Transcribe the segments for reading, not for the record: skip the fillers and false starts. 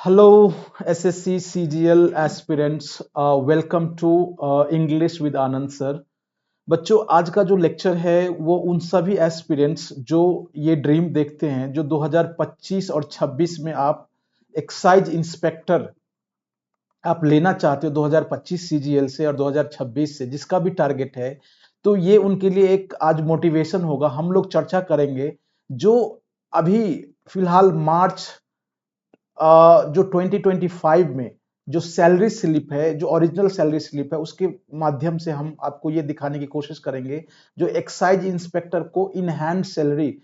Hello SSC CGL aspirants, welcome to English with Anand sir. बच्चों, आज का जो लेक्चर है वो उन सभी एस्पिरेंट्स जो ये ड्रीम देखते हैं, जो 2025 और 26 में आप एक्साइज इंस्पेक्टर आप लेना चाहते हो 2025 सीजीएल से और 2026 से, जिसका भी टारगेट है, तो ये उनके लिए एक आज मोटिवेशन होगा। हम लोग चर्चा करेंगे जो अभी फिलहाल मार्च जो 2025 में जो सैलरी स्लिप है, जो ओरिजिनल सैलरी स्लिप है, उसके माध्यम से हम आपको ये दिखाने की कोशिश करेंगे जो एक्साइज इंस्पेक्टर को इन हैंड सैलरी,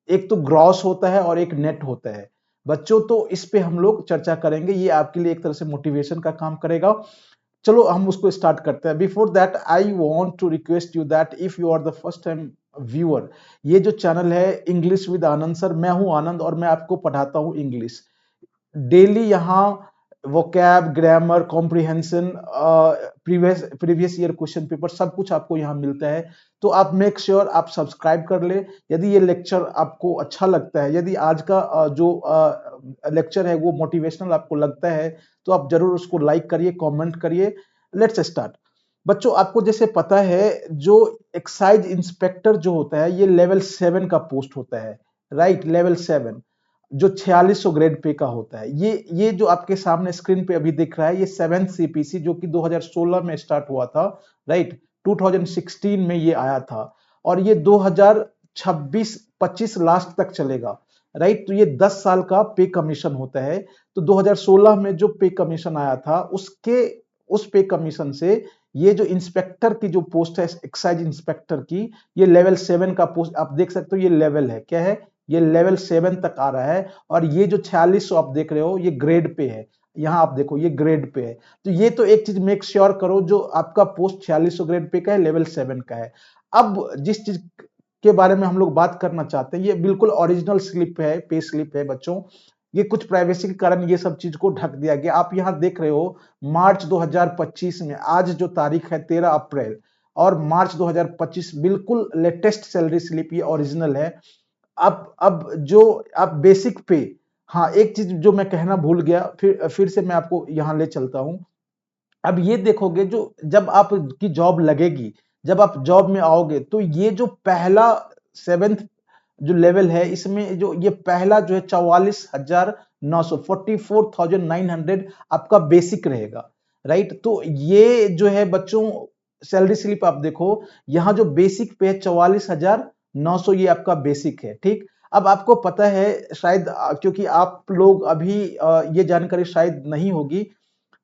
एक तो ग्रॉस होता है और एक नेट होता है बच्चों। तो इस पे हम लोग चर्चा करेंगे, ये आपके लिए एक तरह से मोटिवेशन का काम करेगा। चलो हम उसको स्टार्ट करते हैं। Before that I want to request you that if you are the first time viewer, ये जो चैनल है इंग्लिश विद आनंद सर, मैं हूं आनंद और मैं आपको पढ़ाता हूं इंग्लिश डेली। यहाँ vocab, grammar, comprehension, previous previous year question paper, सब कुछ आपको यहाँ मिलता है। तो आप मेक श्योर आप सब्सक्राइब कर ले। यदि ये लेक्चर आपको अच्छा लगता है, यदि आज का जो लेक्चर है वो मोटिवेशनल आपको लगता है, तो आप जरूर उसको लाइक करिए, कमेंट करिए। Let's start. बच्चों, आपको जैसे पता है, जो एक्साइज इंस्पेक्टर जो होता है ये लेवल 7 का पोस्ट होता है, राइट। लेवल 7 जो 4600 ग्रेड पे का होता है, ये जो आपके सामने स्क्रीन पे अभी दिख रहा है, ये 7th सीपीसी जो कि 2016 में स्टार्ट हुआ था, राइट। 2016 में ये आया था और ये 2026-25 लास्ट तक चलेगा, राइट। तो ये 10 साल का पे कमीशन होता है। तो 2016 में जो पे कमीशन आया था, उसके उस पे कमीशन से ये जो इंस्पेक्टर की जो पोस्ट है, एक्साइज इंस्पेक्टर की, ये लेवल 7 का पोस्ट आप देख सकते हो। ये लेवल है, क्या है, ये लेवल 7 तक आ रहा है। और ये जो 4600 आप देख रहे हो, ये ग्रेड पे है। यहां आप देखो, ये ग्रेड पे है। तो ये तो एक चीज मेक श्योर करो, जो आपका पोस्ट 4600 ग्रेड पे का है, लेवल 7 का है। अब जिस चीज के बारे में हम लोग बात करना चाहते हैं, ये बिल्कुल ओरिजिनल स्लिप है, पे स्लिप है बच्चों। ये कुछ प्राइवेसी के कारण ये सब चीज को ढक दिया गया। आप यहां देख रहे हो, मार्च 2025 में, आज जो तारीख है 13 अप्रैल, और मार्च 2025 बिल्कुल लेटेस्ट सैलरी स्लिप, ये ओरिजिनल है। अब जो आप बेसिक पे, हाँ एक चीज जो मैं कहना भूल गया, फिर से मैं आपको यहां ले चलता हूं। अब ये देखोगे, जो जब आपकी जॉब लगेगी, जब आप जॉब में आओगे, तो ये जो पहला 7th जो लेवल है, इसमें जो ये पहला जो है 44,900, 44,900 आपका बेसिक रहेगा, राइट। तो ये जो है बच्चों, सैलरी स्लिप आप देखो, यहां जो बेसिक पे है 44,900, ये आपका बेसिक है, ठीक। अब आपको पता है शायद, क्योंकि आप लोग अभी ये जानकारी शायद नहीं होगी,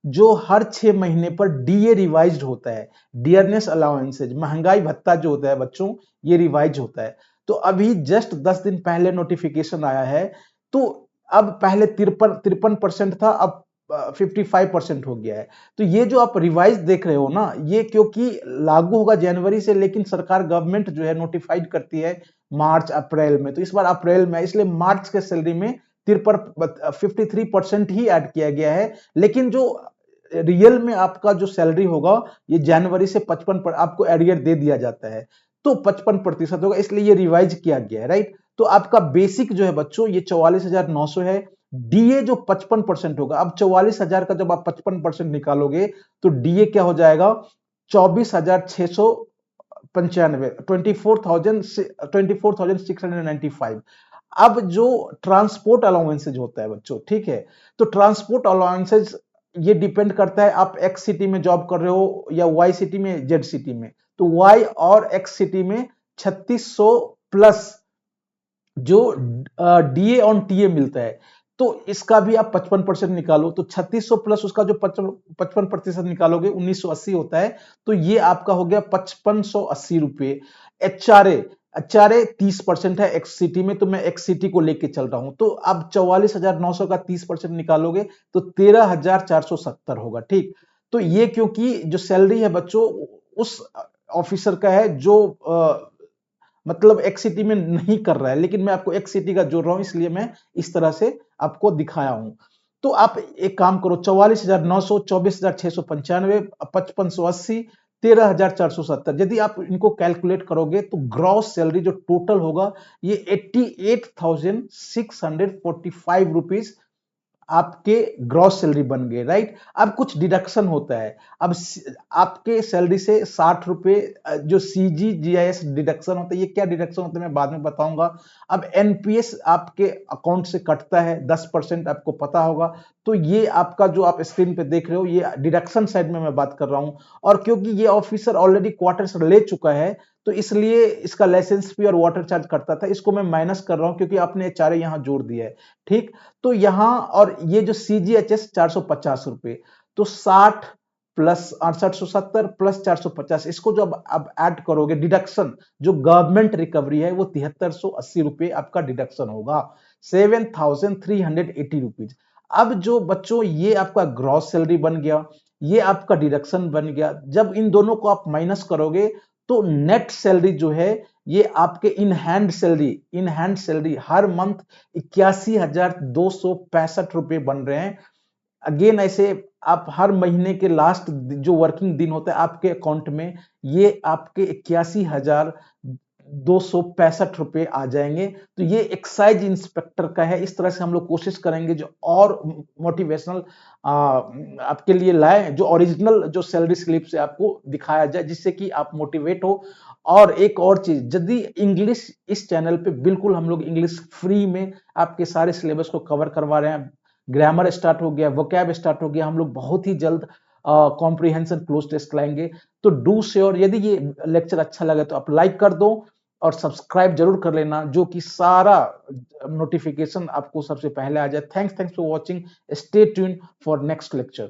जो हर 6 महीने पर डीए रिवाइज्ड होता है, डियरनेस अलाउंसेज, महंगाई भत्ता जो होता है बच्चों, ये रिवाइज होता है। तो अभी जस्ट 10 दिन पहले नोटिफिकेशन आया है। तो अब पहले 53% था, अब 55% हो गया है। तो ये जो आप रिवाइज देख रहे हो ना, ये क्योंकि लागू होगा जनवरी से, लेकिन सरकार, गवर्नमेंट जो है नोटिफाइड करती है मार्च अप्रैल में। तो इस बार अप्रैल में, इसलिए मार्च के सैलरी में 53% ही ऐड किया गया है। लेकिन जो रियल में आपका जो सैलरी होगा, ये जनवरी से 55 पर आपको एरियर दे दिया जाता है, तो 55% होगा, इसलिए ये रिवाइज किया गया है, राइट। तो आपका बेसिक जो है बच्चों, ये 44,900 है। डीए जो 55% होगा, अब 44,000 का जब आप 55% निकालोगे, तो डीए क्या हो जाएगा, 24,695, 24,695। अब जो ट्रांसपोर्ट अलाउंसेज होता है बच्चों, ठीक है, तो ट्रांसपोर्ट अलाउंसेज ये डिपेंड करता है, आप एक्स सिटी में जॉब कर रहे हो या वाई सिटी में, जेड सिटी में। तो वाई और एक्स सिटी में 3600 प्लस जो डीए ऑन टीए मिलता है, तो इसका भी आप 55% निकालो, तो 3600 प्लस उसका जो 55% निकालोगे, 1980 होता है। तो ये आपका हो गया 5580 रुपए। एचआरए, एचआरए 30% है एक्स सिटी में, तो मैं एक्स सिटी को लेके चल रहा हूं। तो अब 44,900 का 30% निकालोगे, तो 13,470 होगा, ठीक। तो ये क्योंकि जो सैलरी है बच्चों, उस ऑफिसर का है जो मतलब एक्स सिटी में नहीं कर रहा है, लेकिन मैं आपको एक्स सिटी का जोड़ रहा हूं, इसलिए मैं इस तरह से आपको दिखाया हूं। तो आप एक काम करो, 44,900, 24,695, 5580, 13,470, यदि आप इनको कैलकुलेट करोगे, तो ग्रॉस सैलरी जो टोटल होगा, ये 88,645 रुपीज आपके ग्रॉस सैलरी बन गए, राइट। अब कुछ डिडक्शन होता है। अब आपके सैलरी से 60 रुपए जो CGGIS डिडक्शन होता है, ये क्या डिडक्शन होता है मैं बाद में बताऊंगा। अब NPS आपके अकाउंट से कटता है 10%, आपको पता होगा। तो ये आपका जो आप स्क्रीन पे देख रहे हो, ये डिडक्शन साइड में मैं बात कर रहा हूं। और क्योंकि ये ऑफिसर ऑलरेडी क्वार्टर्स ले चुका है, तो इसलिए इसका लाइसेंस फी और वाटर चार्ज कटता था, इसको मैं माइनस कर रहा हूं क्योंकि आपने चारे यहां जोड़ दिया है, ठीक। तो यहां और ये जो CGHS 450 रुपए, तो 60 प्लस 6870 प्लस 450, इसको जो अब ऐड करोगे डिडक्शन, जो गवर्नमेंट रिकवरी है वो 7380 रुपए आपका डिडक्शन होगा, 7380 रुपीज। अब जो बच्चों ये आपका ग्रॉस सैलरी बन गया, ये आपका डिडक्शन बन गया। जब इन दोनों को आप माइनस करोगे तो नेट सैलरी जो है, ये आपके in hand salary her month 81,265 रुपए बन रहे हैं। अगेन ऐसे आप हर महीने के लास्ट जो वर्किंग दिन होता है आपके अकाउंट में, ये आपके 81,265 रुपए आ जाएंगे। तो ये एक्साइज इंस्पेक्टर का है। इस तरह से हम लोग कोशिश करेंगे जो और मोटिवेशनल आपके लिए लाए, जो ओरिजिनल जो सैलरी स्लिप से आपको दिखाया जाए, जिससे कि आप मोटिवेट हो। और एक और चीज, यदि इंग्लिश इस चैनल पे बिल्कुल हम लोग इंग्लिश फ्री में आपके सारे सिलेबस को कवर करवा रहे हैं। ग्रामर स्टार्ट हो गया, वोकैब स्टार्ट हो गया, हम लोग बहुत ही जल्द कॉम्प्रिहेंशन क्लोज टेस्ट लाएंगे। तो डू श्योर, यदि ये लेक्चर अच्छा लगे तो आप लाइक कर दो और सब्सक्राइब जरूर कर लेना, जो कि सारा नोटिफिकेशन आपको सबसे पहले आ जाए। Thanks for watching, stay tune for next lecture.